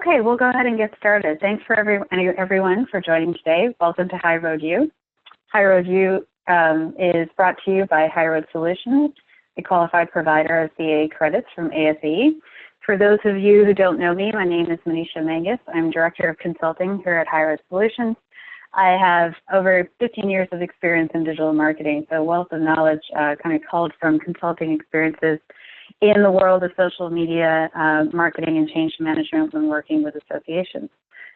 Okay, we'll go ahead and get started. Thanks for everyone for joining today. Welcome to HighRoad U. HighRoad U is brought to you by HighRoad Solutions, a qualified provider of CA credits from ASE. For those of you who don't know me, my name is Manisha Mangus. I'm Director of Consulting here at HighRoad Solutions. I have over 15 years of experience in digital marketing, so a wealth of knowledge kind of culled from consulting experiences in the world of social media, marketing, and change management when working with associations.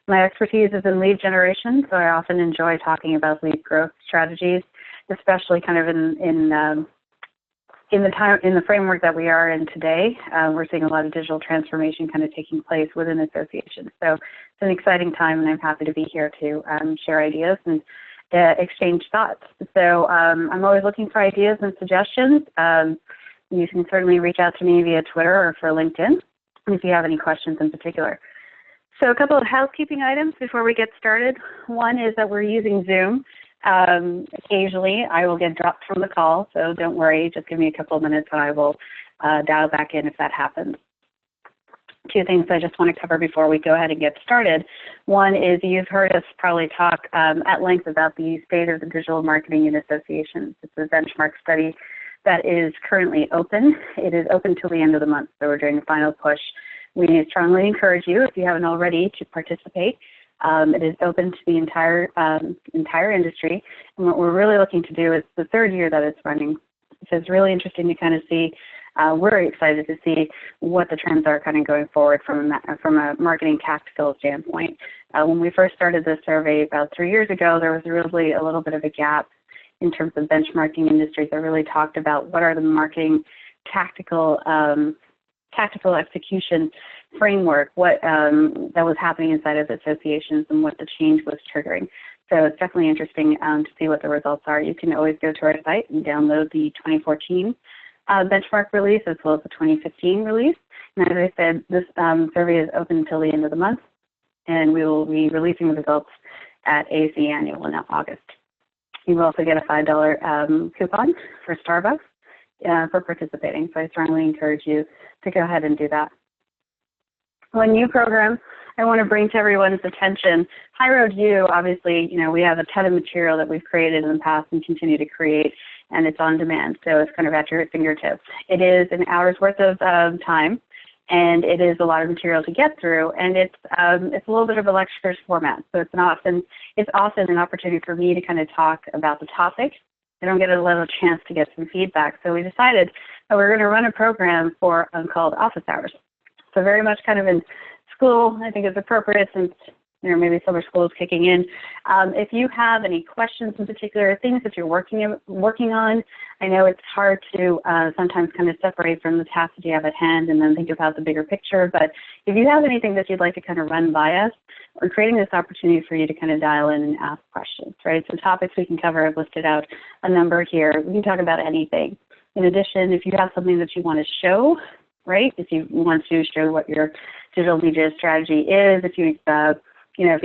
My expertise is in lead generation, so I often enjoy talking about lead growth strategies, especially kind of in the framework that we are in today. We're seeing a lot of digital transformation kind of taking place within associations. So it's an exciting time, and I'm happy to be here to share ideas and exchange thoughts. So I'm always looking for ideas and suggestions. You can certainly reach out to me via Twitter or for LinkedIn if you have any questions in particular. So a couple of housekeeping items before we get started. One is that we're using Zoom. Occasionally I will get dropped from the call, so don't worry, just give me a couple of minutes and I will dial back in if that happens. Two things I just want to cover before we go ahead and get started. One is you've heard us probably talk at length about the state of the digital marketing in associations. It's a benchmark study that is currently open. It is open till the end of the month, so we're doing a final push. We strongly encourage you, if you haven't already, to participate. It is open to the entire industry, and what we're really looking to do is the third year that it's running. So it's really interesting to kind of see, we're excited to see what the trends are kind of going forward from a marketing tactical standpoint. When we first started this survey about 3 years ago, there was really a little bit of a gap in terms of benchmarking industries that really talked about what are the marketing tactical execution framework, what that was happening inside of associations and what the change was triggering. So it's definitely interesting to see what the results are. You can always go to our site and download the 2014 benchmark release as well as the 2015 release. And as I said, this survey is open until the end of the month, and we will be releasing the results at ASE Annual in August. You will also get a $5 coupon for Starbucks for participating, so I strongly encourage you to go ahead and do that. One new program I want to bring to everyone's attention, HighRoad U, obviously, we have a ton of material that we've created in the past and continue to create, and it's on demand, so it's kind of at your fingertips. It is an hour's worth of time, and it is a lot of material to get through, and it's a little bit of a lectures format, so it's often an opportunity for me to kind of talk about the topic. I don't get a little chance to get some feedback, so we decided that we're going to run a program called Office Hours. So very much kind of in school, I think it's appropriate since maybe summer school is kicking in. If you have any questions in particular, things that you're working on, I know it's hard to sometimes kind of separate from the tasks that you have at hand and then think about the bigger picture, but if you have anything that you'd like to kind of run by us, we're creating this opportunity for you to kind of dial in and ask questions, right? So topics we can cover, I've listed out a number here. We can talk about anything. In addition, if you have something that you want to show, right? If you want to show what your digital media strategy is, if you'd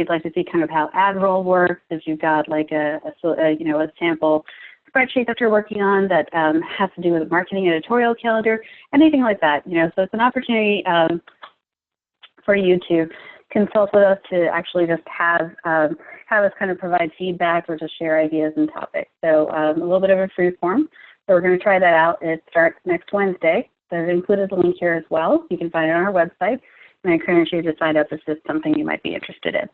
like to see kind of how ad roll works, if you've got like a sample spreadsheet that you're working on that has to do with a marketing editorial calendar, anything like that, so it's an opportunity for you to consult with us, to actually just have us kind of provide feedback or just share ideas and topics. So a little bit of a free form. So we're going to try that out. It starts next Wednesday. So I've included the link here as well. You can find it on our website. And I encourage you to sign up if this is something you might be interested in.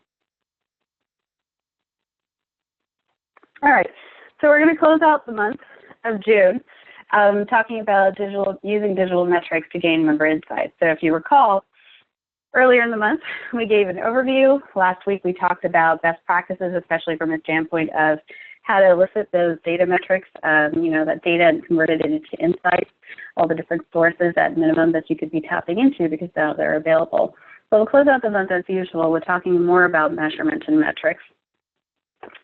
All right, so we're going to close out the month of June talking about using digital metrics to gain member insights. So if you recall, earlier in the month, we gave an overview. Last week, we talked about best practices, especially from a standpoint of how to elicit those data metrics, that data and convert it into insights, all the different sources at minimum that you could be tapping into because now they're available. So we'll close out the month as usual. We're talking more about measurement and metrics.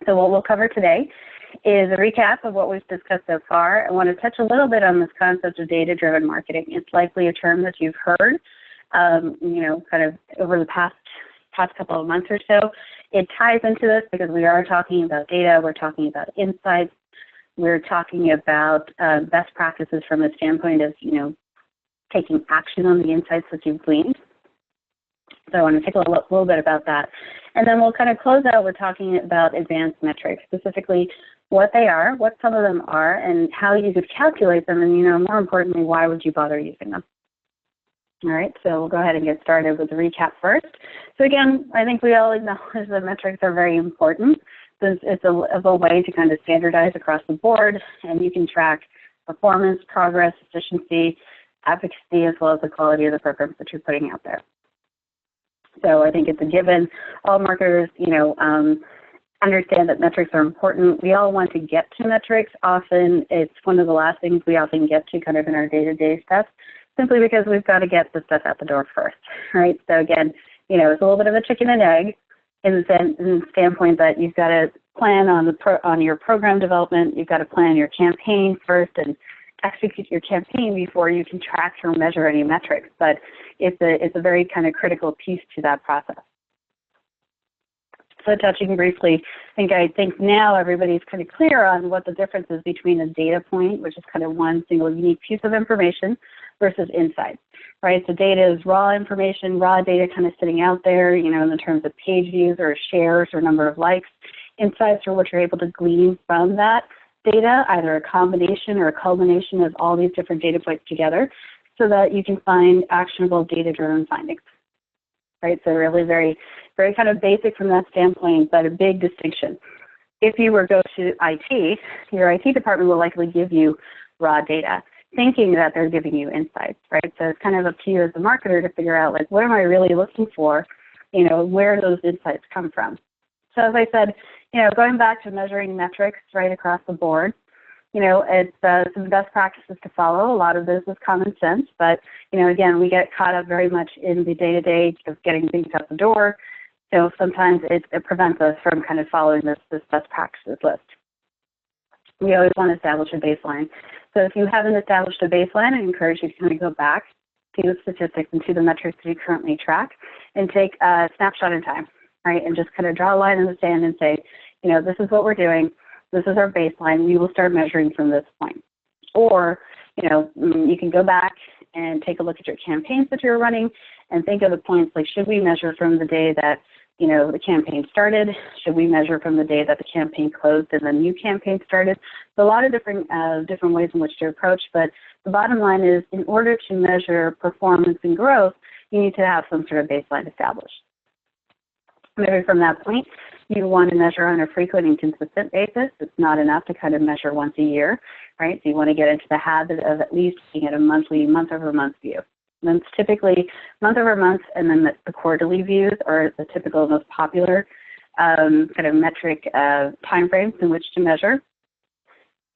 So what we'll cover today is a recap of what we've discussed so far. I want to touch a little bit on this concept of data-driven marketing. It's likely a term that you've heard, kind of over the past couple of months or so. It ties into this because we are talking about data, we're talking about insights, we're talking about best practices from a standpoint of, taking action on the insights that you've gleaned. So I want to take a little bit about that. And then we'll kind of close out with talking about advanced metrics, specifically what they are, what some of them are, and how you could calculate them, and, more importantly, why would you bother using them? All right, so we'll go ahead and get started with the recap first. So again, I think we all acknowledge that metrics are very important. It's a way to kind of standardize across the board, and you can track performance, progress, efficiency, efficacy, as well as the quality of the programs that you're putting out there. So I think it's a given. All marketers, understand that metrics are important. We all want to get to metrics. Often it's one of the last things we often get to kind of in our day-to-day stuff, simply because we've got to get the stuff out the door first, right? So again, it's a little bit of a chicken and egg in the standpoint that you've got to plan on your program development. You've got to plan your campaign first and execute your campaign before you can track or measure any metrics. But it's a very kind of critical piece to that process. So touching briefly, I think now everybody's kind of clear on what the difference is between a data point, which is kind of one single unique piece of information, versus insights, right? So data is raw information, raw data kind of sitting out there, in terms of page views or shares or number of likes. Insights are what you're able to glean from that data, either a combination or a culmination of all these different data points together, so that you can find actionable data-driven findings, right? So really very, very kind of basic from that standpoint, but a big distinction. If you were to go to IT, your IT department will likely give you raw data, thinking that they're giving you insights, right? So it's kind of up to you as a marketer to figure out, what am I really looking for? Where those insights come from. So as I said, going back to measuring metrics right across the board, it's some best practices to follow. A lot of this is common sense, but, again, we get caught up very much in the day-to-day of getting things out the door. So sometimes it prevents us from kind of following this best practices list. We always want to establish a baseline. So if you haven't established a baseline, I encourage you to kind of go back to the statistics and to the metrics that you currently track and take a snapshot in time, right? And just kind of draw a line in the sand and say, this is what we're doing. This is our baseline. We will start measuring from this point. Or, you can go back and take a look at your campaigns that you're running and think of the points like, should we measure from the day that, the campaign started? Should we measure from the day that the campaign closed and the new campaign started? So a lot of different ways in which to approach, but the bottom line is, in order to measure performance and growth, you need to have some sort of baseline established. Maybe from that point, you want to measure on a frequent and consistent basis. It's not enough to kind of measure once a year, right? So you want to get into the habit of at least looking at a monthly, month-over-month view. And it's typically month-over-month, and then the quarterly views are the typical most popular kind of metric timeframes in which to measure.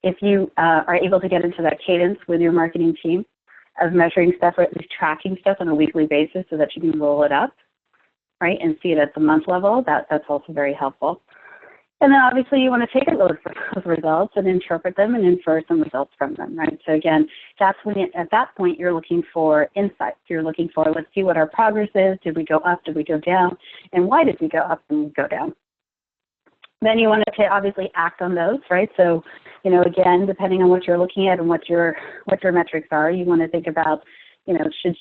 If you are able to get into that cadence with your marketing team of measuring stuff or at least tracking stuff on a weekly basis so that you can roll it up, right, and see it at the month level, that's also very helpful. And then obviously you want to take a look at those results and interpret them and infer some results from them, right? So again, that's when at that point you're looking for insights. You're looking for, let's see what our progress is. Did we go up? Did we go down? And why did we go up and go down? Then you want to obviously act on those, right? So, again, depending on what you're looking at and what your metrics are, you want to think about, when should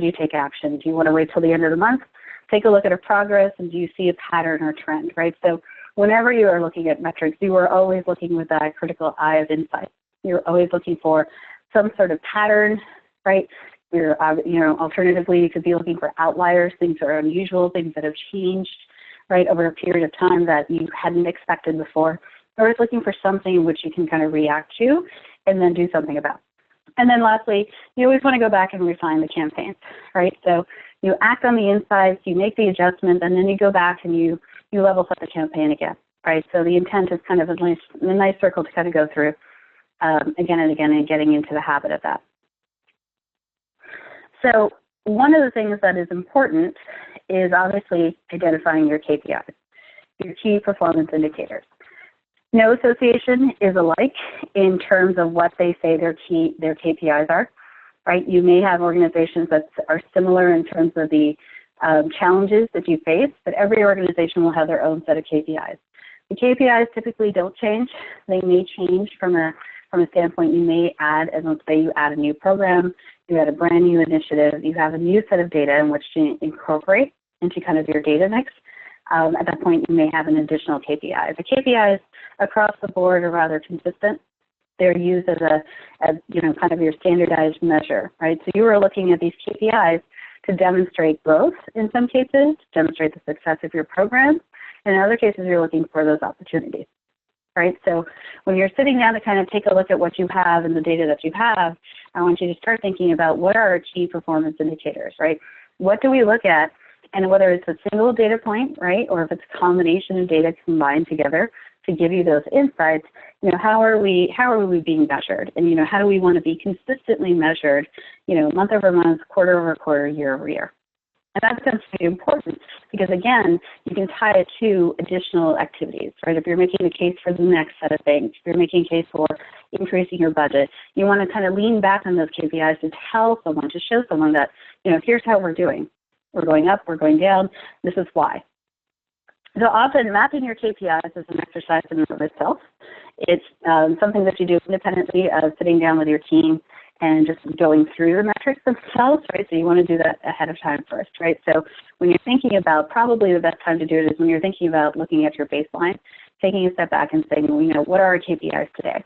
you take action? Do you want to wait till the end of the month? Take a look at a progress, and do you see a pattern or trend, right? So whenever you are looking at metrics, you are always looking with that critical eye of insight. You're always looking for some sort of pattern, right? Alternatively, you could be looking for outliers, things that are unusual, things that have changed, right, over a period of time that you hadn't expected before. Or it's looking for something which you can kind of react to and then do something about. And then lastly, you always want to go back and refine the campaigns, right? So you act on the insights, you make the adjustment, and then you go back and you level set the campaign again, right? So the intent is kind of a nice circle to kind of go through again and again and getting into the habit of that. So one of the things that is important is obviously identifying your KPIs, your key performance indicators. No association is alike in terms of what they say their KPIs are, right? You may have organizations that are similar in terms of the challenges that you face, but every organization will have their own set of KPIs. The KPIs typically don't change. They may change from a from a standpoint you may add, and let's say you add a new program, you add a brand new initiative, you have a new set of data in which to incorporate into kind of your data mix. At that point, you may have an additional KPI. The KPIs across the board are rather consistent. They're used as kind of your standardized measure, right? So you were looking at these KPIs to demonstrate growth in some cases, demonstrate the success of your program, and in other cases, you're looking for those opportunities, right? So when you're sitting down to kind of take a look at what you have and the data that you have, I want you to start thinking about what are our key performance indicators, right? What do we look at? And whether it's a single data point, right, or if it's a combination of data combined together to give you those insights, how are we being measured? And, how do we want to be consistently measured, month over month, quarter over quarter, year over year? And that's going to be important because, again, you can tie it to additional activities, right? If you're making a case for the next set of things, if you're making a case for increasing your budget, you want to kind of lean back on those KPIs to tell someone, to show someone that, here's how we're doing. We're going up, we're going down, this is why. So often mapping your KPIs is an exercise in and of itself. It's something that you do independently of sitting down with your team and just going through the metrics themselves, right? So you want to do that ahead of time first, right? So when you're thinking about, probably the best time to do it is when you're thinking about looking at your baseline, taking a step back and saying, what are our KPIs today?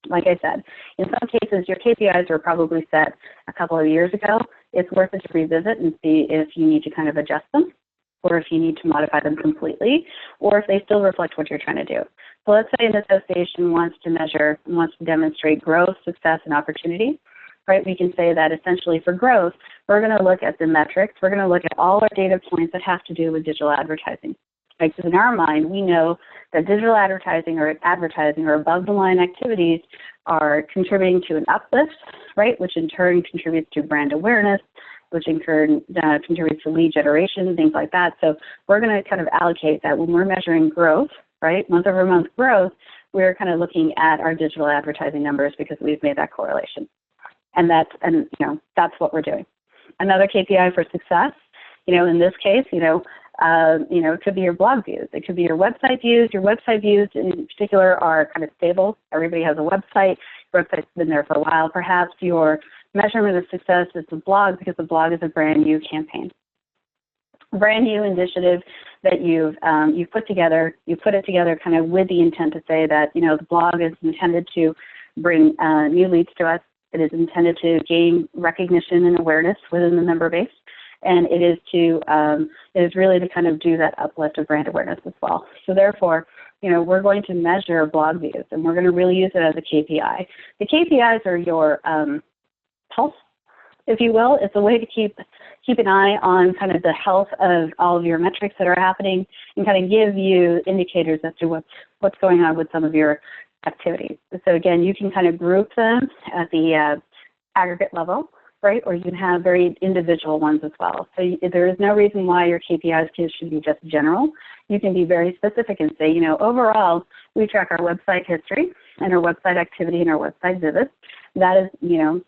Like I said, in some cases, your KPIs were probably set a couple of years ago. It's worth it to revisit and see if you need to kind of adjust them, or if you need to modify them completely, or if they still reflect what you're trying to do. So let's say an association wants to demonstrate growth, success, and opportunity, right? We can say that essentially for growth, we're going to look at the metrics. We're going to look at all our data points that have to do with digital advertising. Right? Because in our mind, we know that digital advertising or above-the-line activities are contributing to an uplift, right, which in turn contributes to brand awareness, which in turn contributes to lead generation, things like that. So we're going to kind of allocate that when we're measuring growth, right, month-over-month growth, we're kind of looking at our digital advertising numbers because we've made that correlation. And that's what we're doing. Another KPI for success, in this case, it could be your blog views. It could be your website views. Your website views in particular are kind of stable. Everybody has a website. Your website's been there for a while. Perhaps your measurement of success is the blog because the blog is a brand new campaign. Brand new initiative that you've put together. You put it together kind of with the intent to say that, the blog is intended to bring new leads to us. It is intended to gain recognition and awareness within the member base. And it is really to kind of do that uplift of brand awareness as well. So therefore, we're going to measure blog views, and we're going to really use it as a KPI. The KPIs are your pulse, if you will. It's a way to keep an eye on kind of the health of all of your metrics that are happening and kind of give you indicators as to what's going on with some of your activities. So again, you can kind of group them at the aggregate level, right? Or you can have very individual ones as well. So there is no reason why your KPIs should be just general. You can be very specific and say, overall, we track our website history and our website activity and our website visits. That is,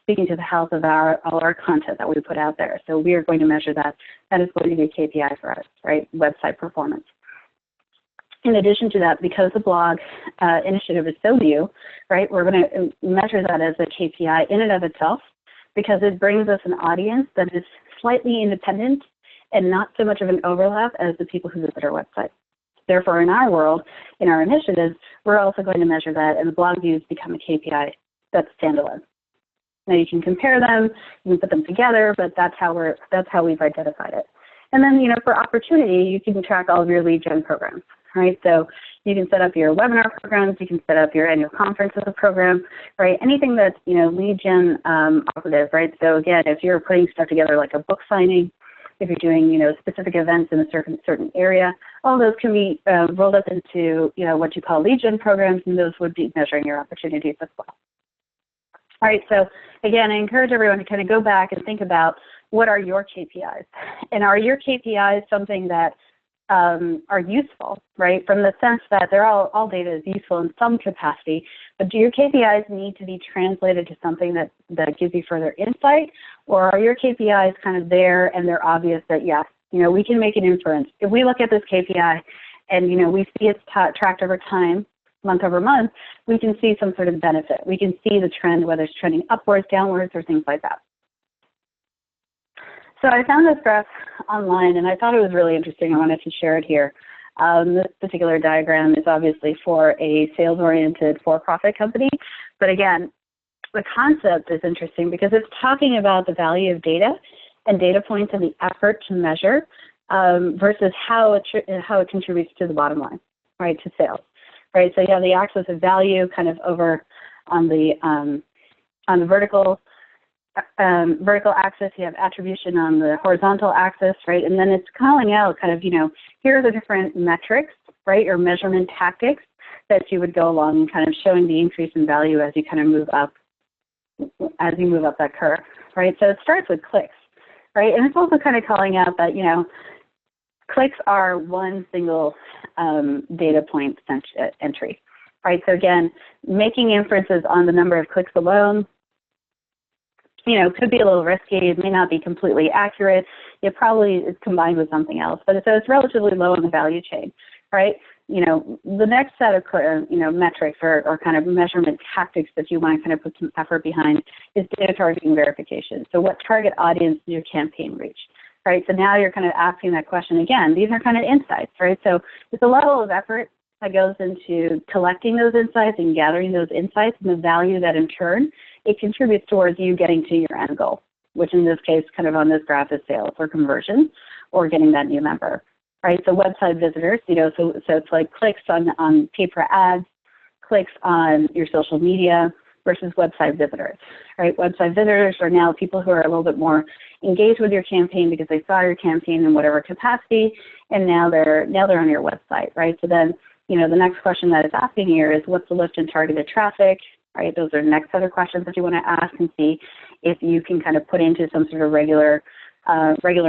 speaking to the health of all our content that we put out there. So we are going to measure that. That is going to be a KPI for us, right? Website performance. In addition to that, because the blog initiative is so new, right, we're going to measure that as a KPI in and of itself, because it brings us an audience that is slightly independent and not so much of an overlap as the people who visit our website. Therefore, in our world, in our initiatives, we're also going to measure that, and the blog views become a KPI that's standalone. Now you can compare them, you can put them together, but that's how we've identified it. And then, for opportunity, you can track all of your lead gen programs, right? So you can set up your webinar programs, you can set up your annual conference as a program, right? Anything that's, lead gen operative, right? So again, if you're putting stuff together like a book signing, if you're doing, specific events in a certain area, all those can be rolled up into, what you call lead gen programs, and those would be measuring your opportunities as well. All right, so again, I encourage everyone to kind of go back and think about what are your KPIs, and are your KPIs something that are useful, right? From the sense that all data is useful in some capacity, but do your KPIs need to be translated to something that gives you further insight, or are your KPIs kind of there and they're obvious that yes, we can make an inference. If we look at this KPI and we see it's tracked over time, month over month, we can see some sort of benefit. We can see the trend, whether it's trending upwards, downwards, or things like that. So I found this graph online, and I thought it was really interesting. I wanted to share it here. This particular diagram is obviously for a sales-oriented for-profit company. But again, the concept is interesting because it's talking about the value of data and data points and the effort to measure versus how it contributes to the bottom line, right, to sales, right? So you have the axis of value kind of over on the vertical axis. You have attribution on the horizontal axis, right? And then it's calling out kind of, here are the different metrics, right, or measurement tactics that you would go along and kind of showing the increase in value as you kind of move up, that curve, right? So it starts with clicks, right? And it's also kind of calling out that, clicks are one single data point entry, right? So again, making inferences on the number of clicks alone, could be a little risky. It may not be completely accurate. It probably is combined with something else. But so it's relatively low in the value chain, right? The next set of, metrics or kind of measurement tactics that you want to kind of put some effort behind is data targeting verification. So what target audience does your campaign reach, right? So now you're kind of asking that question again. These are kind of insights, right? So it's a level of effort that goes into collecting those insights and gathering those insights and the value that in turn it contributes towards you getting to your end goal, which in this case kind of on this graph is sales or conversion or getting that new member. Right, so website visitors, so it's like clicks on paper ads, clicks on your social media versus website visitors, right? Website visitors are now people who are a little bit more engaged with your campaign because they saw your campaign in whatever capacity, and now they're on your website, right? So then, the next question that it's asking here is what's the lift in targeted traffic, right? Those are the next set of questions that you want to ask and see if you can kind of put into some sort of regular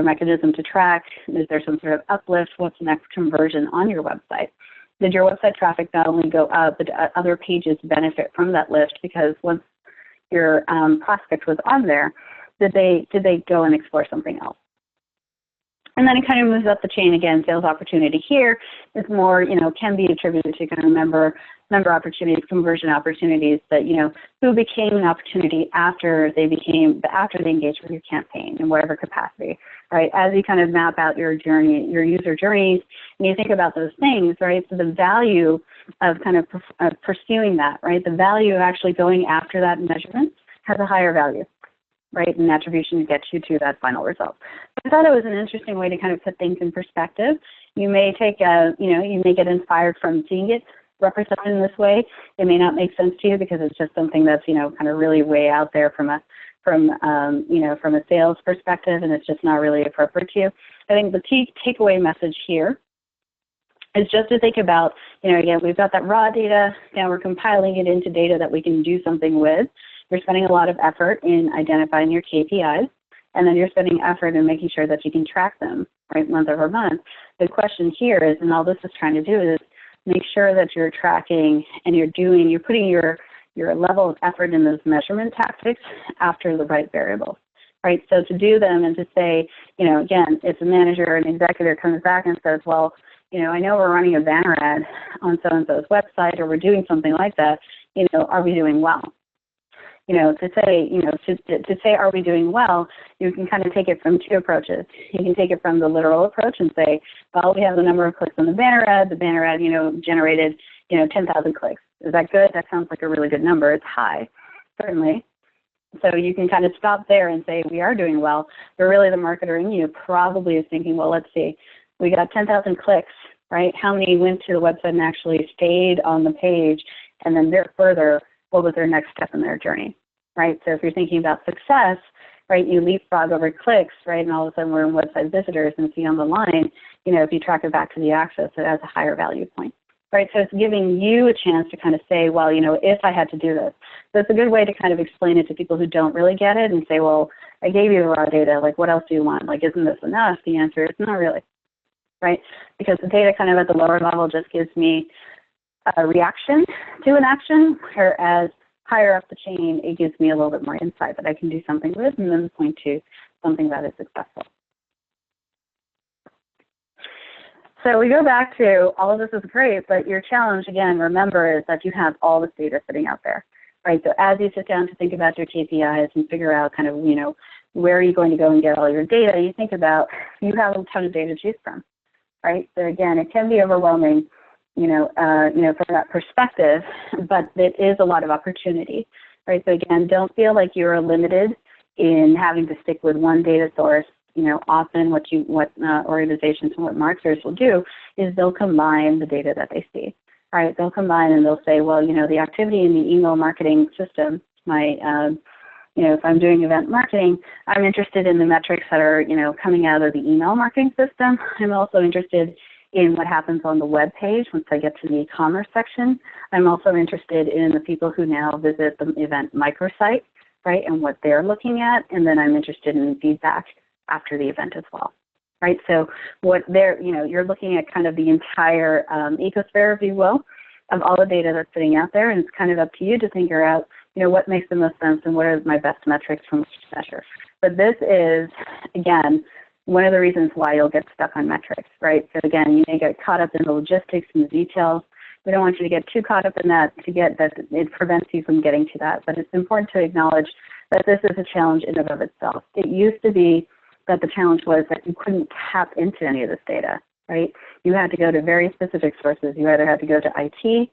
mechanism to track. Is there some sort of uplift? What's the next conversion on your website? Did your website traffic not only go up, but other pages benefit from that lift because once your prospect was on there, did they go and explore something else? And then it kind of moves up the chain again. Sales opportunity here is more, can be attributed to kind of member opportunities, conversion opportunities that, who became an opportunity after they engaged with your campaign in whatever capacity, right? As you kind of map out your journey, your user journeys, and you think about those things, right? So the value of kind of pursuing that, right? The value of actually going after that measurement has a higher value, right? And attribution gets you to that final result. I thought it was an interesting way to kind of put things in perspective. You may take you may get inspired from seeing it represented in this way. It may not make sense to you because it's just something that's, kind of really way out there from a sales perspective, and it's just not really appropriate to you. I think the takeaway message here is just to think about, again, we've got that raw data, now we're compiling it into data that we can do something with. You're spending a lot of effort in identifying your KPIs, and then you're spending effort in making sure that you can track them, right, month over month. The question here is, and all this is trying to do is make sure that you're tracking and you're putting your level of effort in those measurement tactics after the right variables, right? So to do them and to say, again, if a manager or an executive comes back and says, well, I know we're running a banner ad on so-and-so's website or we're doing something like that, are we doing well? To say, are we doing well, you can kind of take it from two approaches. You can take it from the literal approach and say, well, we have the number of clicks on the banner ad. The banner ad, generated, 10,000 clicks. Is that good? That sounds like a really good number. It's high, certainly. So you can kind of stop there and say, we are doing well. But really the marketer in you probably is thinking, well, let's see, we got 10,000 clicks, right? How many went to the website and actually stayed on the page? And then further, what was their next step in their journey, right? So if you're thinking about success, right, you leapfrog over clicks, right, and all of a sudden we're in website visitors and see on the line, if you track it back to the axis, it has a higher value point, right? So it's giving you a chance to kind of say, well, if I had to do this. So it's a good way to kind of explain it to people who don't really get it and say, well, I gave you the raw data, like what else do you want? Like, isn't this enough? The answer is not really, right? Because the data kind of at the lower level just gives me a reaction to an action, whereas higher up the chain, it gives me a little bit more insight that I can do something with and then point to something that is successful. So we go back to all of this is great, but your challenge, again, remember, is that you have all this data sitting out there, right? So as you sit down to think about your KPIs and figure out kind of, where are you going to go and get all your data, you think about you have a ton of data to choose from, right? So again, it can be overwhelming, from that perspective, but it is a lot of opportunity, right? So again, don't feel like you're limited in having to stick with one data source. Often what organizations and what marketers will do is they'll combine the data that they see, right? They'll combine and they'll say, well, the activity in the email marketing system, if I'm doing event marketing, I'm interested in the metrics that are, coming out of the email marketing system. I'm also interested in what happens on the web page once I get to the e-commerce section. I'm also interested in the people who now visit the event microsite, right, and what they're looking at, and then I'm interested in feedback after the event as well, right? So you're looking at kind of the entire ecosphere, if you will, of all the data that's sitting out there, and it's kind of up to you to figure out, what makes the most sense and what are my best metrics from which to measure. But this is, again, one of the reasons why you'll get stuck on metrics, right? So again, you may get caught up in the logistics and the details. We don't want you to get too caught up in that it prevents you from getting to that. But it's important to acknowledge that this is a challenge in and of itself. It used to be that the challenge was that you couldn't tap into any of this data, right? You had to go to very specific sources. You either had to go to IT,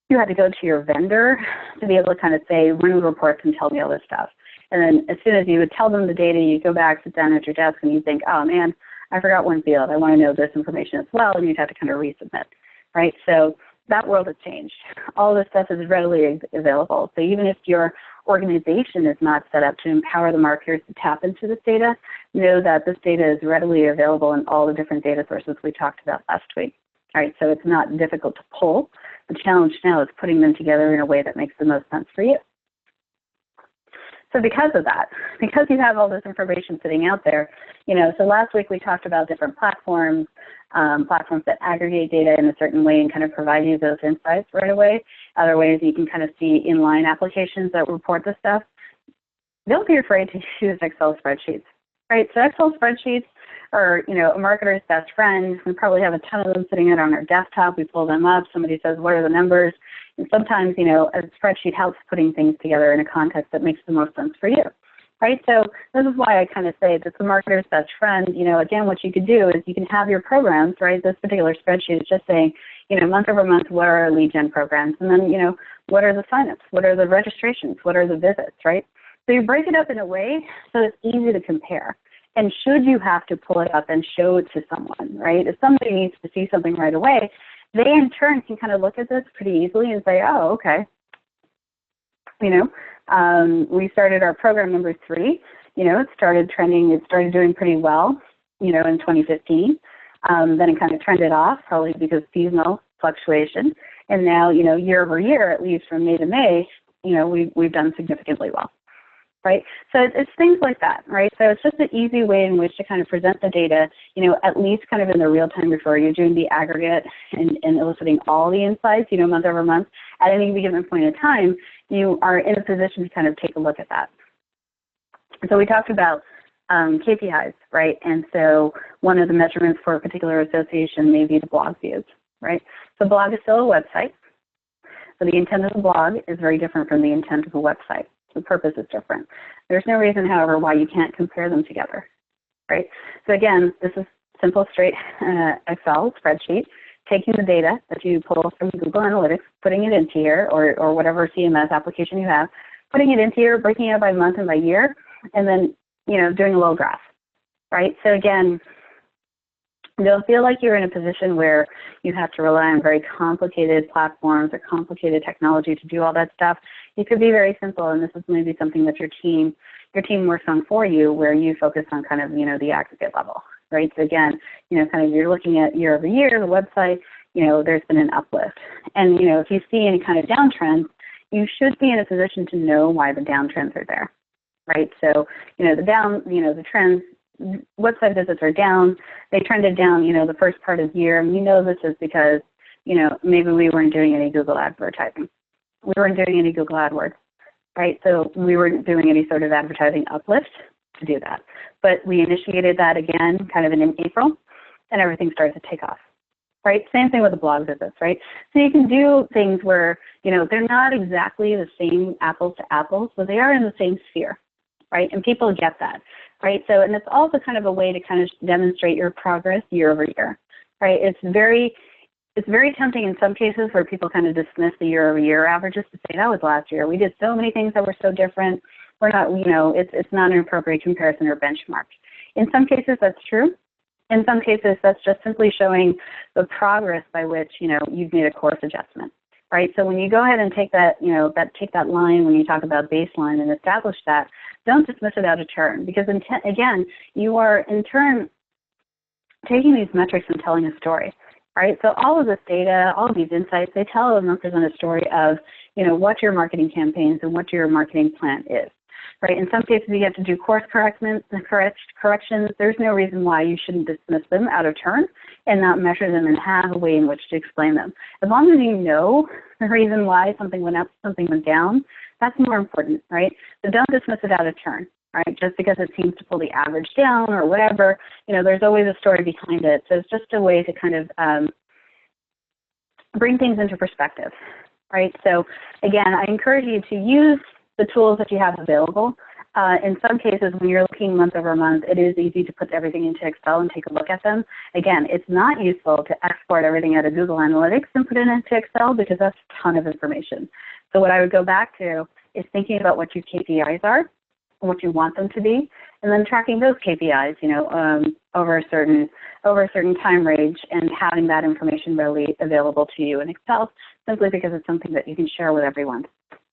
you had to go to your vendor to be able to kind of say, run reports and tell me all this stuff. And then as soon as you would tell them the data, you go back, sit down at your desk, and you think, oh man, I forgot one field. I want to know this information as well, and you'd have to kind of resubmit, right? So that world has changed. All this stuff is readily available. So even if your organization is not set up to empower the marketers to tap into this data, know that this data is readily available in all the different data sources we talked about last week. All right, so it's not difficult to pull. The challenge now is putting them together in a way that makes the most sense for you. So because of that, because you have all this information sitting out there, so last week we talked about different platforms, platforms that aggregate data in a certain way and kind of provide you those insights right away. Other ways you can kind of see inline applications that report this stuff. Don't be afraid to use Excel spreadsheets, right? So Excel spreadsheets are, a marketer's best friend. We probably have a ton of them sitting out on our desktop. We pull them up. Somebody says, what are the numbers? And sometimes, a spreadsheet helps putting things together in a context that makes the most sense for you, right? So this is why I kind of say that the marketer's best friend, again, what you could do is you can have your programs, right? This particular spreadsheet is just saying, month over month, what are our lead gen programs? And then, what are the signups? What are the registrations? What are the visits, right? So you break it up in a way so it's easy to compare. And should you have to pull it up and show it to someone, right? If somebody needs to see something right away, they in turn can kind of look at this pretty easily and say, oh, okay. We started our program number 3. It started trending. It started doing pretty well, in 2015. Then it kind of trended off, probably because seasonal fluctuation. And now, year over year, at least from May to May, we've done significantly well. Right? So it's things like that, right? So it's just an easy way in which to kind of present the data, at least kind of in the real time before you're doing the aggregate and eliciting all the insights, month over month. At any given point in time, you are in a position to kind of take a look at that. So we talked about KPIs, right? And so one of the measurements for a particular association may be the blog views, right? So blog is still a website. So the intent of the blog is very different from the intent of a website. The purpose is different. There's no reason, however, why you can't compare them together, right? So again, this is simple, straight Excel spreadsheet, taking the data that you pull from Google Analytics, putting it into here, or whatever CMS application you have, putting it into here, breaking it by month and by year, and then, doing a little graph, right? So again, don't feel like you're in a position where you have to rely on very complicated platforms or complicated technology to do all that stuff. It could be very simple, and this is maybe something that your team works on for you, where you focus on kind of, the aggregate level, right? So again, kind of you're looking at year over year, the website, there's been an uplift. And, if you see any kind of downtrends, you should be in a position to know why the downtrends are there, right? So, the trends, website visits are down. They trended down, the first part of the year. And this is because, maybe we weren't doing any Google advertising. We weren't doing any Google AdWords, right? So we weren't doing any sort of advertising uplift to do that. But we initiated that again kind of in April, and everything started to take off, right? Same thing with the blog visits, right? So you can do things where, they're not exactly the same apples to apples, but they are in the same sphere, right? And people get that, right? So, and it's also kind of a way to kind of demonstrate your progress year over year, right? It's very tempting in some cases where people kind of dismiss the year over year averages to say that was last year. We did so many things that were so different. We're not, it's not an appropriate comparison or benchmark. In some cases, that's true. In some cases, that's just simply showing the progress by which, you've made a course adjustment, right? So when you go ahead and take that, take that line when you talk about baseline and establish that, don't dismiss it out of turn, because again, you are in turn taking these metrics and telling a story, right? So all of this data, all of these insights, they tell and represent a story of, what your marketing campaigns and what your marketing plan is. Right. In some cases, you have to do course corrections. There's no reason why you shouldn't dismiss them out of turn and not measure them and have a way in which to explain them. As long as you know the reason why something went up, something went down, that's more important, right? So don't dismiss it out of turn, right? Just because it seems to pull the average down or whatever, there's always a story behind it. So it's just a way to kind of bring things into perspective, right? So again, I encourage you to use the tools that you have available. In some cases, when you're looking month over month, it is easy to put everything into Excel and take a look at them. Again, it's not useful to export everything out of Google Analytics and put it into Excel because that's a ton of information. So what I would go back to is thinking about what your KPIs are, what you want them to be, and then tracking those KPIs, over a certain time range and having that information readily available to you in Excel, simply because it's something that you can share with everyone.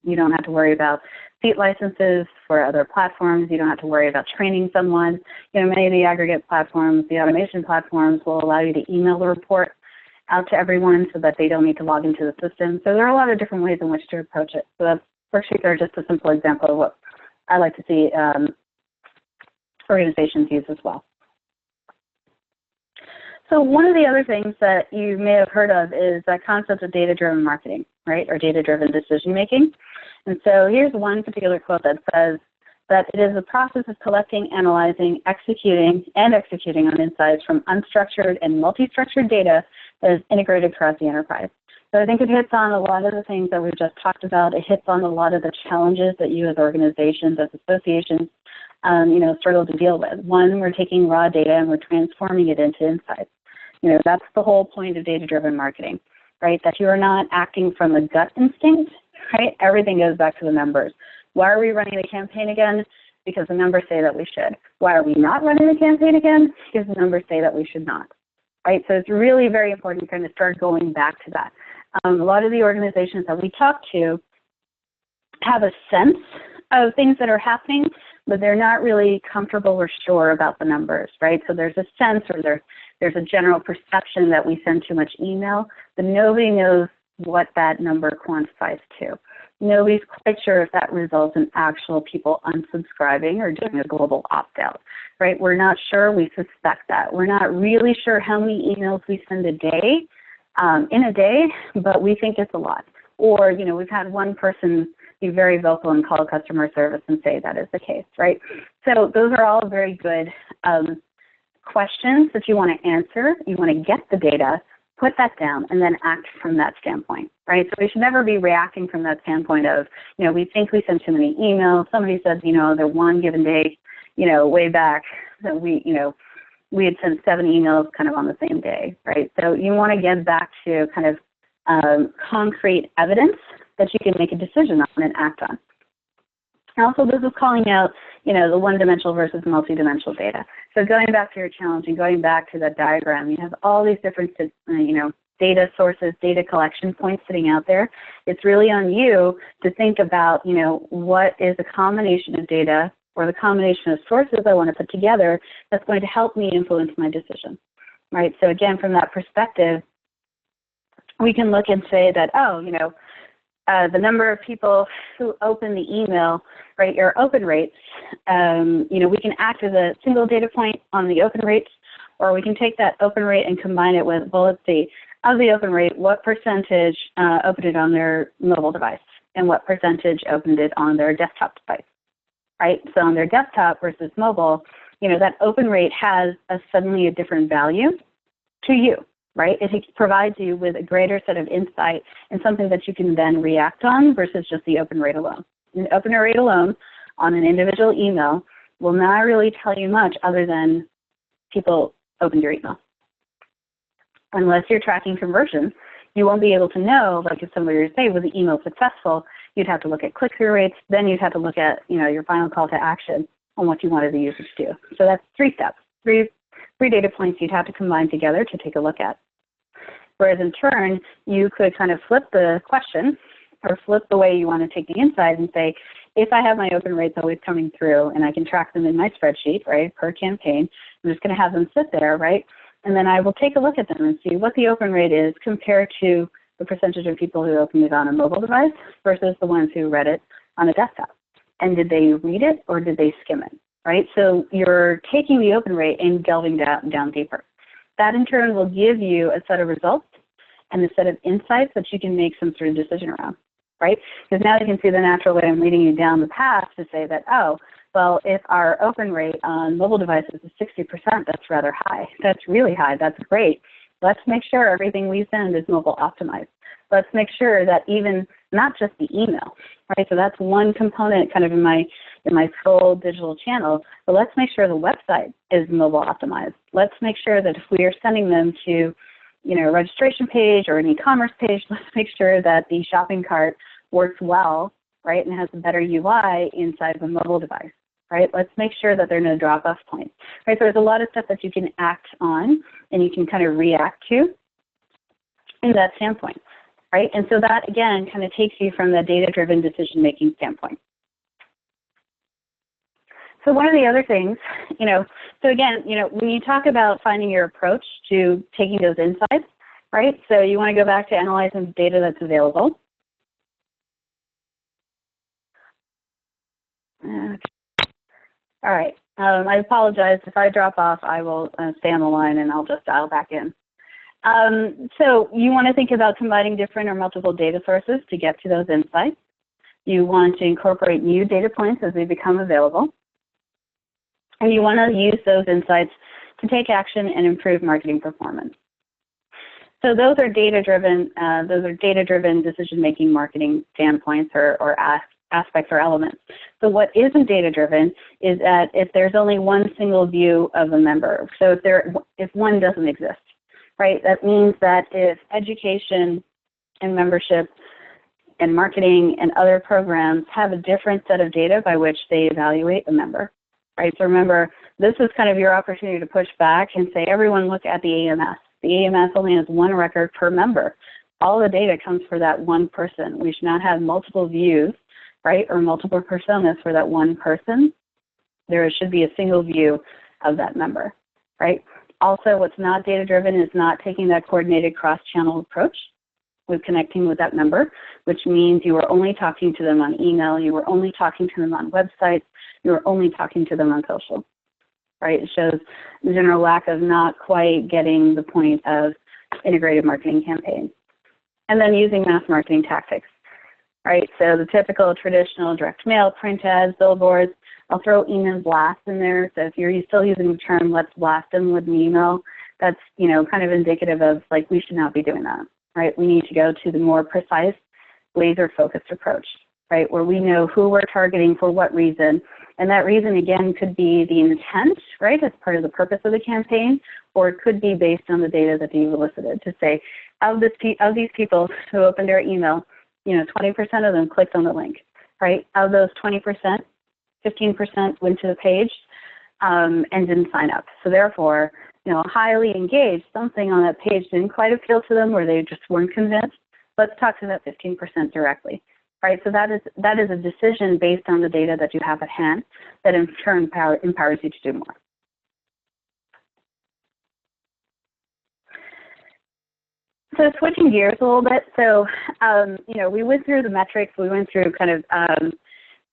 You don't have to worry about seat licenses for other platforms. You don't have to worry about training someone. Many of the aggregate platforms, the automation platforms will allow you to email the report out to everyone so that they don't need to log into the system. So there are a lot of different ways in which to approach it. So that's worksheets are just a simple example of what I like to see organizations use as well. So one of the other things that you may have heard of is that concept of data-driven marketing, right, or data-driven decision-making. And so here's one particular quote that says that it is the process of collecting, analyzing, executing on insights from unstructured and multi-structured data that is integrated across the enterprise. So I think it hits on a lot of the things that we've just talked about. It hits on a lot of the challenges that you as organizations, as associations, struggle to deal with. One, we're taking raw data and we're transforming it into insights. That's the whole point of data-driven marketing, right? That you are not acting from a gut instinct, right? Everything goes back to the numbers. Why are we running the campaign again? Because the numbers say that we should. Why are we not running the campaign again? Because the numbers say that we should not, right? So it's really very important to kind of start going back to that. A lot of the organizations that we talk to have a sense of things that are happening, but they're not really comfortable or sure about the numbers, right? So there's a sense or there's a general perception that we send too much email, but nobody knows what that number quantifies to. Nobody's quite sure if that results in actual people unsubscribing or doing a global opt-out, right? We're not sure. We suspect that. We're not really sure how many emails we send a day, in a day, but we think it's a lot. Or, we've had one person be very vocal and call customer service and say that is the case, right? So those are all very good questions that you want to answer. You want to get the data, put that down, and then act from that standpoint, right? So we should never be reacting from that standpoint of, we think we send too many emails. Somebody said, the one given day, way back that we had sent 7 emails kind of on the same day, right? So you want to get back to kind of concrete evidence that you can make a decision on and act on. Also, this is calling out, the one-dimensional versus multi-dimensional data. So going back to your challenge and going back to that diagram, you have all these different, data sources, data collection points sitting out there. It's really on you to think about, what is a combination of data or the combination of sources I want to put together that's going to help me influence my decision, right? So again, from that perspective, we can look and say that, the number of people who open the email, right, your open rates, we can act as a single data point on the open rates, or we can take that open rate and combine it with, well, let's see, of the open rate, what percentage opened it on their mobile device and what percentage opened it on their desktop device, right? So on their desktop versus mobile, that open rate has suddenly a different value to you, right? It provides you with a greater set of insight and something that you can then react on versus just the open rate alone. An open rate alone on an individual email will not really tell you much other than people opened your email. Unless you're tracking conversions, you won't be able to know, like if somebody were to say, was the email successful, you'd have to look at click-through rates, then you'd have to look at, your final call to action on what you wanted the user to do. So that's 3 steps, three data points you'd have to combine together to take a look at. Whereas in turn, you could kind of flip the question or flip the way you want to take the insight and say, if I have my open rates always coming through and I can track them in my spreadsheet, right, per campaign, I'm just going to have them sit there, right, and then I will take a look at them and see what the open rate is compared to the percentage of people who opened it on a mobile device versus the ones who read it on a desktop. And did they read it or did they skim it, right? So you're taking the open rate and delving down deeper. That in turn will give you a set of results and a set of insights that you can make some sort of decision around, right? Because now you can see the natural way I'm leading you down the path to say that, oh, well, if our open rate on mobile devices is 60%, that's rather high. That's really high. That's great. Let's make sure everything we send is mobile optimized. Let's make sure that even not just the email, right? So that's one component kind of in my full digital channel, but let's make sure the website is mobile optimized. Let's make sure that if we are sending them to, a registration page or an e-commerce page, let's make sure that the shopping cart works well, right, and has a better UI inside of a mobile device, right? Let's make sure that there are no drop-off points, right? So there's a lot of stuff that you can act on and you can kind of react to in that standpoint, right? And so that, again, kind of takes you from the data-driven decision-making standpoint. So one of the other things, so again, when you talk about finding your approach to taking those insights, right? So you want to go back to analyzing the data that's available. Okay. All right. I apologize. If I drop off, I will stay on the line and I'll just dial back in. So you want to think about combining different or multiple data sources to get to those insights. You want to incorporate new data points as they become available. And you want to use those insights to take action and improve marketing performance. So those are data-driven decision-making marketing standpoints or aspects or elements. So what isn't data-driven is that if there's only one single view of a member, so if one doesn't exist, right? That means that if education and membership and marketing and other programs have a different set of data by which they evaluate a member, right? So remember, this is kind of your opportunity to push back and say, everyone look at the AMS. The AMS only has one record per member. All the data comes for that one person. We should not have multiple views, right, or multiple personas for that one person. There should be a single view of that member, right? Also, what's not data-driven is not taking that coordinated cross-channel approach with connecting with that member, which means you are only talking to them on email, you are only talking to them on websites, you are only talking to them on social, right? It shows the general lack of not quite getting the point of integrated marketing campaigns. And then using mass marketing tactics, right? So the typical traditional direct mail, print ads, billboards, I'll throw email blasts in there. So if you're still using the term, let's blast them with an email, that's, kind of indicative of, like, we should not be doing that, right? We need to go to the more precise, laser-focused approach, right, where we know who we're targeting for what reason. And that reason, again, could be the intent, right, as part of the purpose of the campaign, or it could be based on the data that you've elicited to say, of these people who opened their email, 20% of them clicked on the link, right? Of those 20%, 15% went to the page and didn't sign up. So therefore, highly engaged, something on that page didn't quite appeal to them or they just weren't convinced. Let's talk to that 15% directly, right? So that is a decision based on the data that you have at hand that in turn empowers you to do more. So switching gears a little bit, so, we went through the metrics, we went through kind of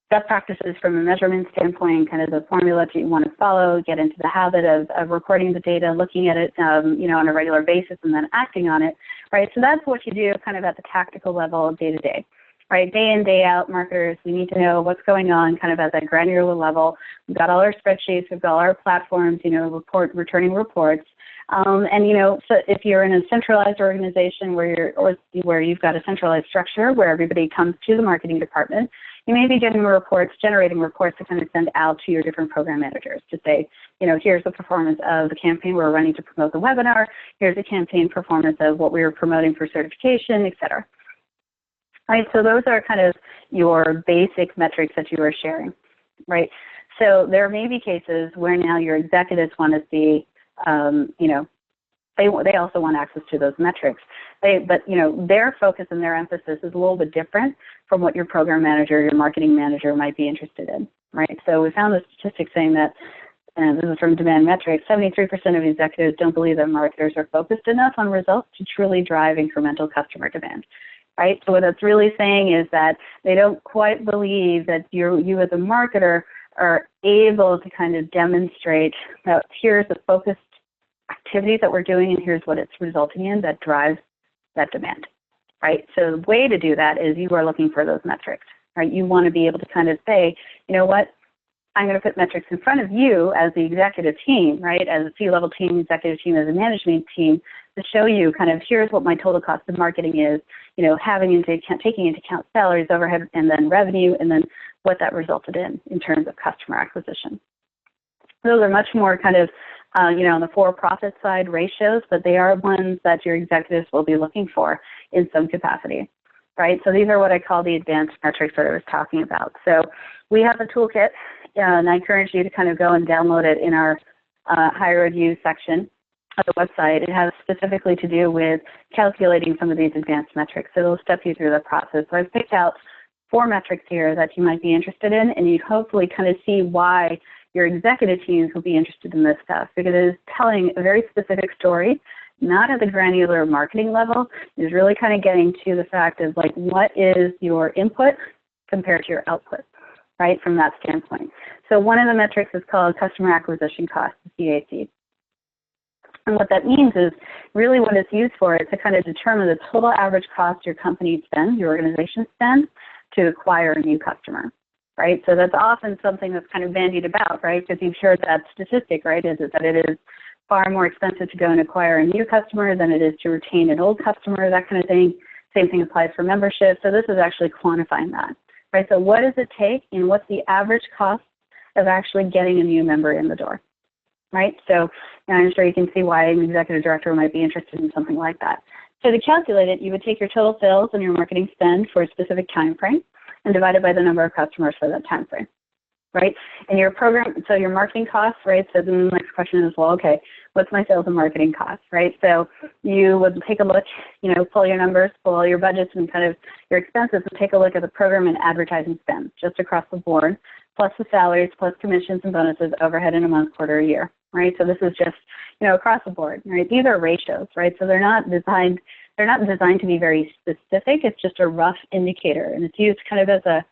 best practices from a measurement standpoint, kind of the formula that you want to follow, get into the habit of recording the data, looking at it, on a regular basis and then acting on it, right? So that's what you do kind of at the tactical level day to day, right? Day in, day out, marketers, we need to know what's going on kind of at that granular level. We've got all our spreadsheets, we've got all our platforms, returning reports. So if you're in a centralized organization where you've got a centralized structure where everybody comes to the marketing department, you may be generating reports to kind of send out to your different program managers to say, here's the performance of the campaign we're running to promote the webinar, here's the campaign performance of what we were promoting for certification, et cetera. Right, so those are kind of your basic metrics that you are sharing, right? So there may be cases where now your executives want to see, they also want access to those metrics. But their focus and their emphasis is a little bit different from what your program manager, your marketing manager might be interested in, right? So we found the statistic saying that, and this is from Demand Metrics, 73% of executives don't believe that marketers are focused enough on results to truly drive incremental customer demand. Right? So what that's really saying is that they don't quite believe that you as a marketer are able to kind of demonstrate that here's the focused activities that we're doing and here's what it's resulting in that drives that demand. Right? So the way to do that is you are looking for those metrics. Right? You want to be able to kind of say, you know what, I'm going to put metrics in front of you as the executive team, right, as a C-level team, executive team, as a management team, to show you kind of here's what my total cost of marketing is, taking into account salaries, overhead, and then revenue, and then what that resulted in terms of customer acquisition. Those are much more kind of, on the for-profit side ratios, but they are ones that your executives will be looking for in some capacity, right? So these are what I call the advanced metrics that I was talking about. So we have a toolkit, and I encourage you to kind of go and download it in our HighRoad Use section of the website. It has specifically to do with calculating some of these advanced metrics. So it'll step you through the process. So I've picked out 4 metrics here that you might be interested in, and you'd hopefully kind of see why your executive teams will be interested in this stuff, because it is telling a very specific story, not at the granular marketing level. It is really kind of getting to the fact of like, what is your input compared to your output, right, from that standpoint. So one of the metrics is called customer acquisition cost, CAC. And what that means is really what it's used for is to kind of determine the total average cost your company spends, your organization spends, to acquire a new customer, right? So that's often something that's kind of bandied about, right? Because you've heard that statistic, right, is that it is far more expensive to go and acquire a new customer than it is to retain an old customer, that kind of thing. Same thing applies for membership. So this is actually quantifying that, right? So what does it take and what's the average cost of actually getting a new member in the door? Right? So I'm sure you can see why an executive director might be interested in something like that. So to calculate it, you would take your total sales and your marketing spend for a specific time frame and divide it by the number of customers for that time frame, right? And your program, so your marketing costs, right? So then the next question is, well, okay, what's my sales and marketing costs, right? So you would take a look, pull your numbers, pull all your budgets and kind of your expenses, and take a look at the program and advertising spend just across the board, plus the salaries, plus commissions and bonuses, overhead in a month, quarter, a year, right? So this is just, across the board, right? These are ratios, right? So they're not designed to be very specific. It's just a rough indicator, and it's used kind of as a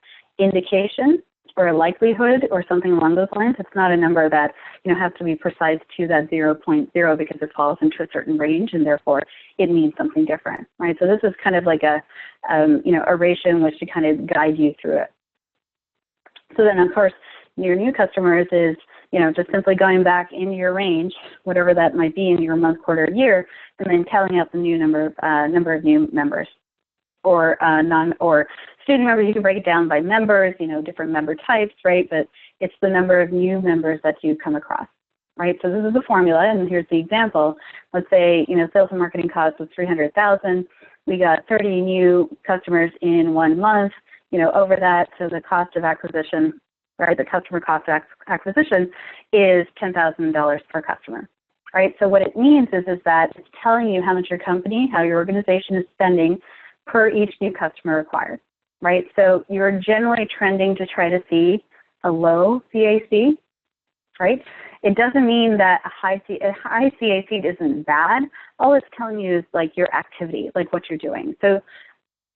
indication or a likelihood or something along those lines. It's not a number that, has to be precise to that 0.0 because it falls into a certain range, and therefore it means something different, right? So this is kind of like a ratio in which to kind of guide you through it. So then, of course, your new customers is, just simply going back into your range, whatever that might be in your month, quarter, year, and then telling out the new number of new members, or student members. You can break it down by members, different member types, right? But it's the number of new members that you come across, right? So this is the formula, and here's the example. Let's say, sales and marketing cost was $300,000. We got 30 new customers in 1 month. Over that, so the cost of acquisition, right, the customer cost of acquisition is $10,000 per customer, right? So what it means is that it's telling you how much your company, how your organization is spending per each new customer acquired, right? So you're generally trending to try to see a low CAC, right? It doesn't mean that a high CAC isn't bad. All it's telling you is like your activity, like what you're doing. So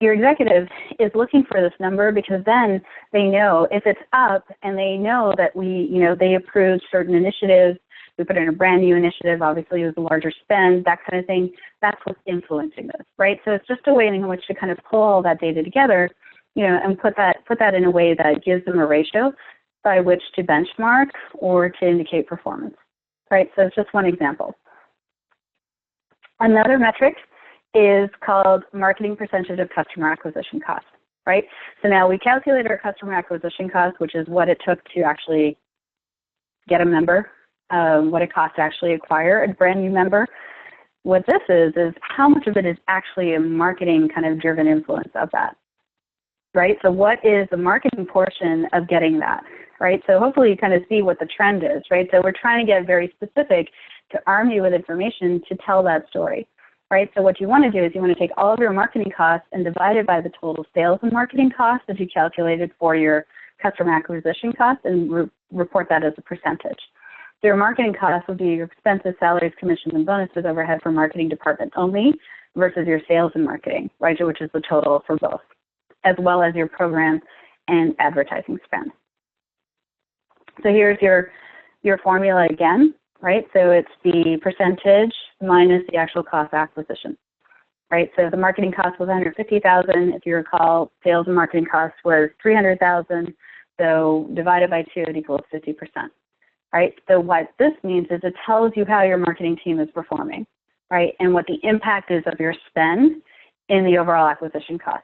your executive is looking for this number because then they know if it's up, and they know that they approved certain initiatives. We put in a brand new initiative, obviously it was a larger spend, that kind of thing. That's what's influencing this, right? So it's just a way in which to kind of pull all that data together and put that in a way that gives them a ratio by which to benchmark or to indicate performance, right? So it's just one example. Another metric is called marketing percentage of customer acquisition cost, right? So now we calculate our customer acquisition cost, which is what it took to actually get a member, what it costs to actually acquire a brand new member. What this is how much of it is actually a marketing kind of driven influence of that, right? So what is the marketing portion of getting that, right? So hopefully you kind of see what the trend is, right? So we're trying to get very specific to arm you with information to tell that story, right? So what you want to do is you want to take all of your marketing costs and divide it by the total sales and marketing costs that you calculated for your customer acquisition costs and report that as a percentage. So your marketing costs will be your expenses, salaries, commissions, and bonuses overhead for marketing department only versus your sales and marketing, right, which is the total for both, as well as your program and advertising spend. So here's your formula again, right? So it's the percentage minus the actual cost of acquisition, right? So the marketing cost was $150,000. If you recall, sales and marketing cost was $300,000. So divided by 2, it equals 50%, right? So what this means is it tells you how your marketing team is performing, right? And what the impact is of your spend in the overall acquisition cost.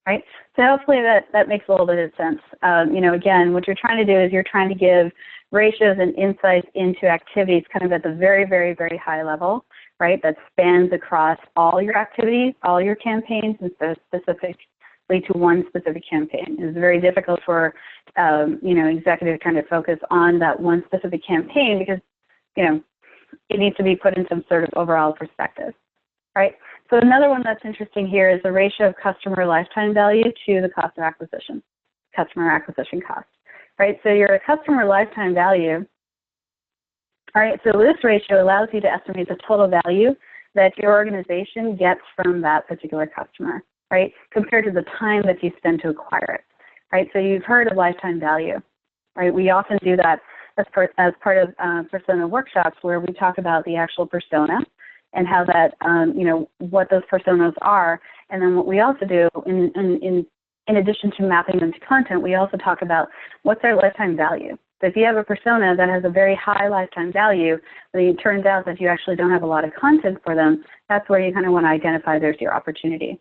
Right? So hopefully that makes a little bit of sense. Again, what you're trying to do is you're trying to give ratios and insights into activities kind of at the very, very, very high level, right? That spans across all your activities, all your campaigns, and so specifically to one specific campaign. It's very difficult for, executives trying to focus on that one specific campaign because, it needs to be put in some sort of overall perspective, right? So another one that's interesting here is the ratio of customer lifetime value to the cost of acquisition, customer acquisition cost, right? So your customer lifetime value, all right, so this ratio allows you to estimate the total value that your organization gets from that particular customer, right, compared to the time that you spend to acquire it, right? So you've heard of lifetime value, right? We often do that as part of persona workshops where we talk about the actual persona and how that, what those personas are. And then what we also do, in addition to mapping them to content, we also talk about what's their lifetime value. So if you have a persona that has a very high lifetime value, but it turns out that you actually don't have a lot of content for them, that's where you kind of want to identify there's your opportunity.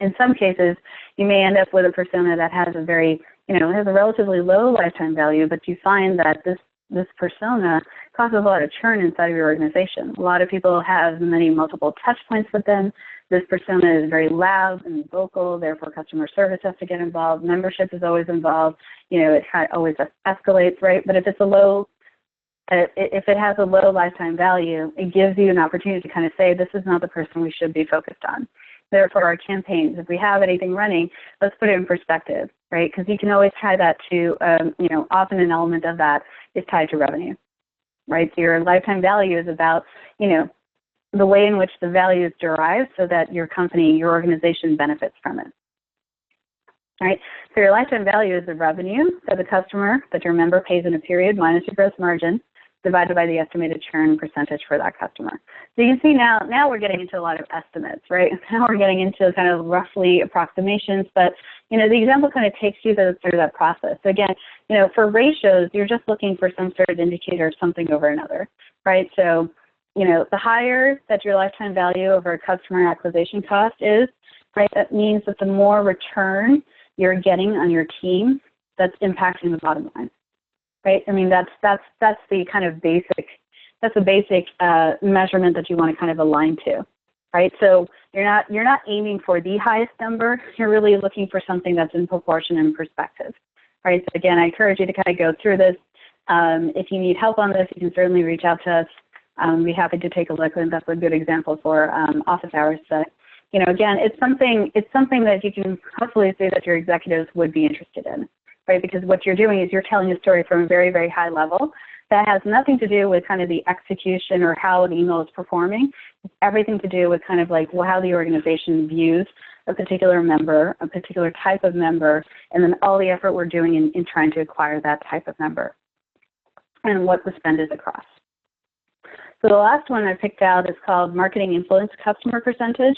In some cases, you may end up with a persona that has a very, has a relatively low lifetime value, but you find that this persona causes a lot of churn inside of your organization. A lot of people have multiple touch points with them. This persona is very loud and vocal, therefore customer service has to get involved. Membership is always involved. It always escalates, right? But if it's if it has a low lifetime value, it gives you an opportunity to kind of say, this is not the person we should be focused on. Therefore, our campaigns, if we have anything running, let's put it in perspective, right? Because you can always tie that to, often an element of that is tied to revenue, right? So your lifetime value is about, the way in which the value is derived so that your company, your organization benefits from it, right? So your lifetime value is the revenue that the customer, that your member pays in a period minus your gross margin, divided by the estimated churn percentage for that customer. So you can see now we're getting into a lot of estimates, right? Now we're getting into kind of roughly approximations, but the example kind of takes you through that process. So again, for ratios, you're just looking for some sort of indicator of something over another, right? So, the higher that your lifetime value over a customer acquisition cost is, right, that means that the more return you're getting on your team, that's impacting the bottom line. Right? I mean, that's the kind of basic measurement that you want to kind of align to, right? So you're not aiming for the highest number. You're really looking for something that's in proportion and perspective, right? So again, I encourage you to kind of go through this. If you need help on this, you can certainly reach out to us. We'd be happy to take a look, and that's a good example for office hours. But again, it's something that you can hopefully say that your executives would be interested in. Right, because what you're doing is you're telling a story from a very, very high level that has nothing to do with kind of the execution or how an email is performing. It's everything to do with kind of like how the organization views a particular member, a particular type of member, and then all the effort we're doing in trying to acquire that type of member and what the spend is across. So the last one I picked out is called Marketing Influence Customer Percentage.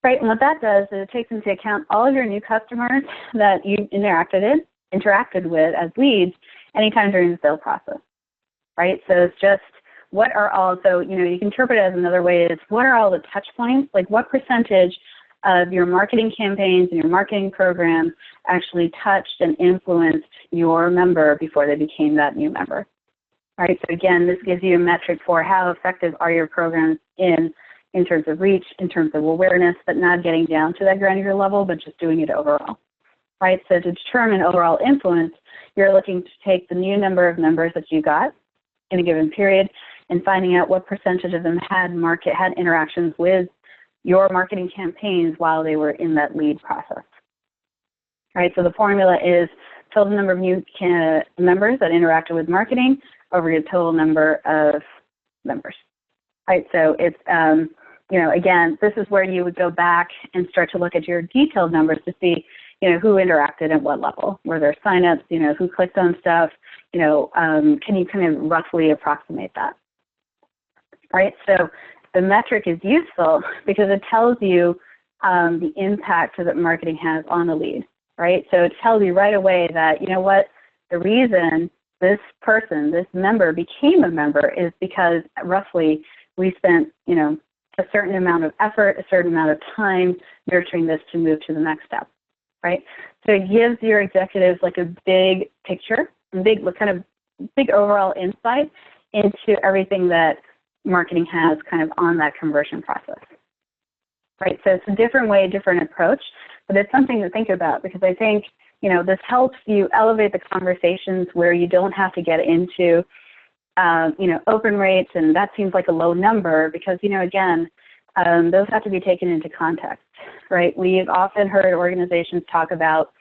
right? And what that does is it takes into account all of your new customers that you interacted with as leads anytime during the sales process, right? So it's just what are all, so, you know, you can interpret it as another way is what are all the touch points, like what percentage of your marketing campaigns and your marketing programs actually touched and influenced your member before they became that new member, right? So again, this gives you a metric for how effective are your programs in terms of reach, in terms of awareness, but not getting down to that granular level, but just doing it overall, right? So to determine overall influence, you're looking to take the new number of members that you got in a given period and finding out what percentage of them had interactions with your marketing campaigns while they were in that lead process. Right, so the formula is total number of new members that interacted with marketing over your total number of members. Right, so it's, you know, again, this is where you would go back and start to look at your detailed numbers to see, you know, who interacted at what level. Were there signups, you know, who clicked on stuff, you know, can you kind of roughly approximate that? Right, so the metric is useful because it tells you the impact that marketing has on the lead, right? So it tells you right away that, you know what, the reason this person, this member became a member is because roughly we spent, you know, a certain amount of effort, a certain amount of time nurturing this to move to the next step, right? So it gives your executives like a big picture, big overall insight into everything that marketing has kind of on that conversion process, right? So it's a different way, different approach, but it's something to think about because I think, you know, this helps you elevate the conversations where you don't have to get into, you know, open rates, and that seems like a low number because, you know, again, those have to be taken into context, right? We've often heard organizations talk about,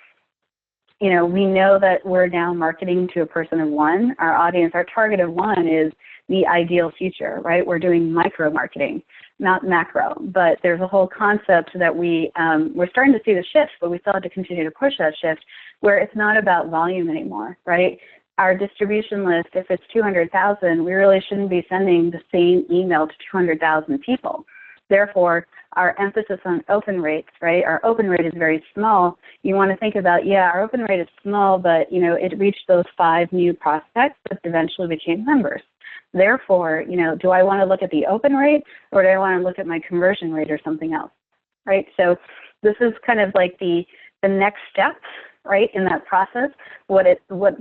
you know, we know that we're now marketing to a person of one. Our audience, our target of one is the ideal future, right? We're doing micro marketing, not macro, but there's a whole concept that we're starting to see the shift, but we still have to continue to push that shift where it's not about volume anymore, right? Our distribution list, if it's 200,000, we really shouldn't be sending the same email to 200,000 people. Therefore, our emphasis on open rates, right? Our open rate is very small. You want to think about, yeah, our open rate is small, but, you know, it reached those 5 new prospects that eventually became members. Therefore, you know, do I want to look at the open rate or do I want to look at my conversion rate or something else, right? So this is kind of like the next step, right, in that process. What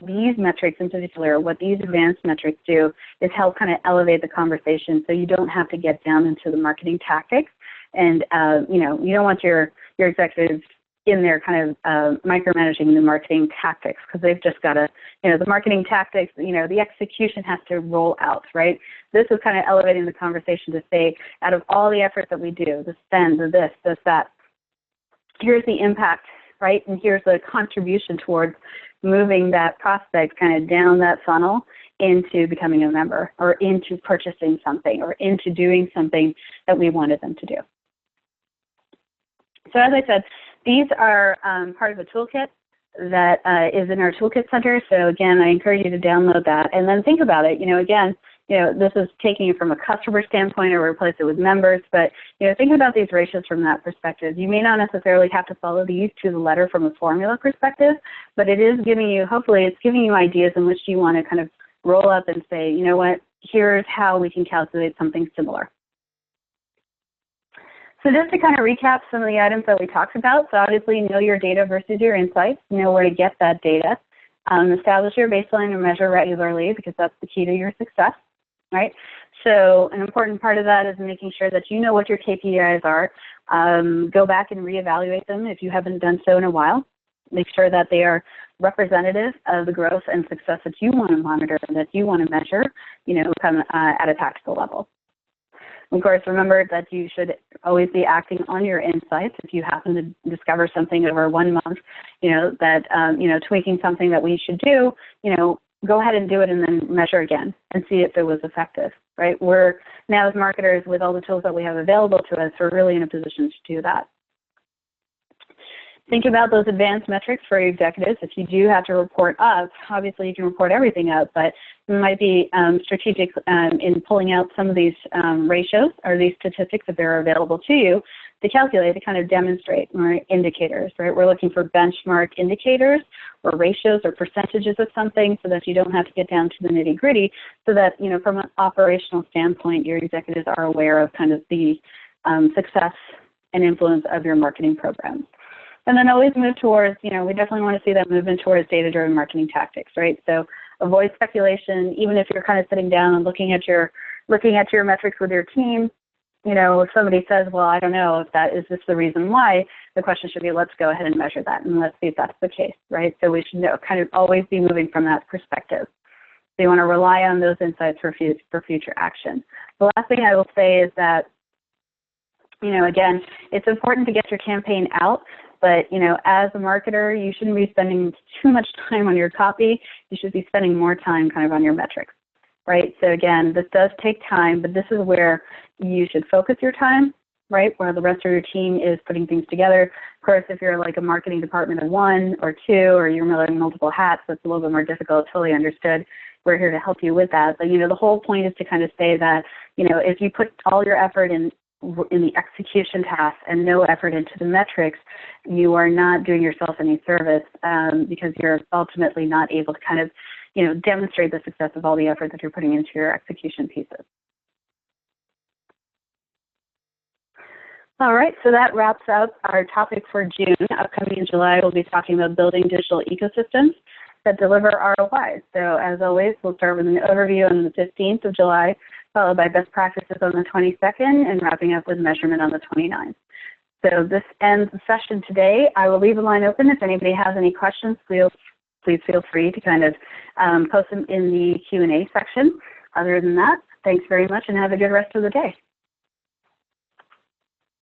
these metrics in particular, what these advanced metrics do is help kind of elevate the conversation so you don't have to get down into the marketing tactics. And, you know, you don't want your executives in there kind of micromanaging the marketing tactics because they've just got to, you know, the marketing tactics, you know, the execution has to roll out, right? This is kind of elevating the conversation to say, out of all the effort that we do, the spend, the this, that, here's the impact, right? And here's the contribution towards moving that prospect kind of down that funnel into becoming a member or into purchasing something or into doing something that we wanted them to do. So as I said, these are part of a toolkit that is in our toolkit center. So again, I encourage you to download that and then think about it. You know, again, you know, this is taking it from a customer standpoint or replace it with members, but, you know, think about these ratios from that perspective. You may not necessarily have to follow these to the letter from a formula perspective, but it is giving you, hopefully it's giving you ideas in which you want to kind of roll up and say, you know what, here's how we can calculate something similar. So just to kind of recap some of the items that we talked about, so obviously know your data versus your insights, know where to get that data, establish your baseline and measure regularly because that's the key to your success, right? So an important part of that is making sure that you know what your KPIs are. Go back and reevaluate them if you haven't done so in a while. Make sure that they are representative of the growth and success that you want to monitor and that you want to measure, you know, come at a tactical level. Of course, remember that you should always be acting on your insights. If you happen to discover something over 1 month, you know, that, you know, tweaking something that we should do, you know, go ahead and do it and then measure again and see if it was effective, right? We're now as marketers with all the tools that we have available to us, we're really in a position to do that. Think about those advanced metrics for your executives. If you do have to report up, obviously you can report everything up, but it might be strategic in pulling out some of these ratios or these statistics if they're available to you to calculate, to kind of demonstrate, right, indicators, right? We're looking for benchmark indicators or ratios or percentages of something so that you don't have to get down to the nitty-gritty, so that, you know, from an operational standpoint, your executives are aware of kind of the success and influence of your marketing programs. And then always move towards, you know, we definitely want to see that movement towards data-driven marketing tactics, right? So avoid speculation, even if you're kind of sitting down and looking at your metrics with your team. You know, if somebody says, well, I don't know if that is this the reason why, the question should be, let's go ahead and measure that, and let's see if that's the case, right? So we should kind of always be moving from that perspective. So you want to rely on those insights for future action. The last thing I will say is that, you know, again, it's important to get your campaign out. But, you know, as a marketer, you shouldn't be spending too much time on your copy. You should be spending more time kind of on your metrics, right? So again, this does take time, but this is where you should focus your time, right? While the rest of your team is putting things together. Of course, if you're like a marketing department of 1 or 2, or you're wearing multiple hats, that's a little bit more difficult. Totally understood. We're here to help you with that. But, you know, the whole point is to kind of say that, you know, if you put all your effort in the execution task and no effort into the metrics, you are not doing yourself any service, because you're ultimately not able to kind of, you know, demonstrate the success of all the effort that you're putting into your execution pieces. All right, so that wraps up our topic for June. Upcoming in July, we'll be talking about building digital ecosystems that deliver ROI. So as always, we'll start with an overview on the 15th of July, followed by best practices on the 22nd, and wrapping up with measurement on the 29th. So this ends the session today. I will leave the line open. If anybody has any questions, please feel free to kind of post them in the Q&A section. Other than that, thanks very much and have a good rest of the day.